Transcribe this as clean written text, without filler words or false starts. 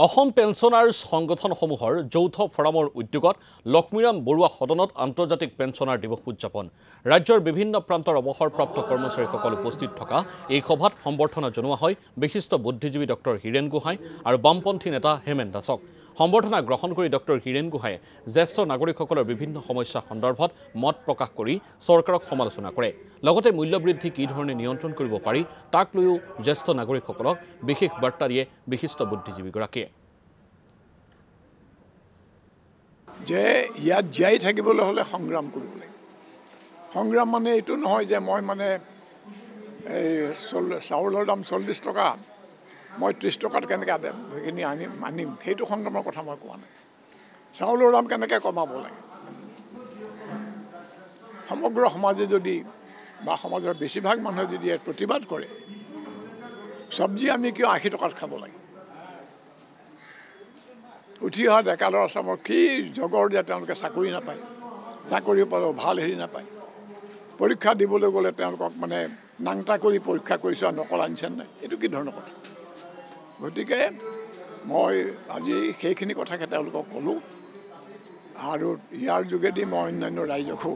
Assam pensioners সংগঠনসমূহৰ যৌথ ফৰামৰ উদ্যোগত লক্ষ্মীৰাম বৰুৱা সদনত আন্তৰ্জাতিক পেঞ্চনাৰ দিৱস উদযাপন ৰাজ্যৰ বিভিন্ন প্ৰান্তৰ অৱসৰপ্ৰাপ্ত কৰ্মচাৰীসকল উপস্থিত থকা এই সভাত সম্বৰ্ধনা জনোৱা হয় বিশিষ্ট বুদ্ধিজীৱী ডক্টৰ হীৰেন গোহাঁই আৰু বামপন্থী নেতা হেমেন দাসক সম্বৰ্ধনা গ্ৰহণ কৰি ডক্টৰ হীৰেন গোহাঁয়ে জ্যেষ্ঠ নাগৰিকসকলৰ বিভিন্ন সমস্যা সন্দৰ্ভত মত প্ৰকাশ কৰি চৰকাৰক সমালোচনা কৰে লগতে মূল্যবৃদ্ধি কি ধৰণে নিয়ন্ত্ৰণ কৰিব পাৰি তাক লৈও জ্যেষ্ঠ নাগৰিকসকলক বিশেষ বাৰ্তা দিয়ে বিশিষ্ট বুদ্ধিজীৱীগৰাকীয়ে যে ইয়াত জীয়াই থাকিবলৈ হ'লে সংগ্ৰাম কৰিব লাগে সংগ্ৰাম মানে এইটো নহয় যে মই মানে এই চাউলৰ দাম 40 টকা মই 30 টকাত কেনেকৈ আনিম সেইখিনি আনিম সেইটো সংগ্ৰামৰ কথা মই কোৱা নাই চাউলৰ দাম কেনেকৈ কমাব লাগে সমগ্ৰ সমাজে যদি বা সমাজৰ বেছিভাগ মানুহে যদি ইয়াত প্ৰতিবাদ কৰে চব্জি আমি কিয় 80 টকাত খাব লাগে উঠি অহা ডেকা ল'ৰা ছোৱালীৰ কি জগৰ যে তেওঁলোকে চাকৰি নাপায় চাকৰি পাব ভাল হেৰি নাপায় পৰীক্ষা দিবলৈ গ'লে তেওঁলোকক মানে নাংটা কৰি পৰীক্ষা কৰিছে নকল আনিছে নাই এইটো কি ধৰণৰ কথা গতিকে মই আজি সেইখিনি কথাকে তেওঁলোকক ক'লোঁ আৰু ইয়াৰ যোগেদি মই অন্যান্য ৰাইজকো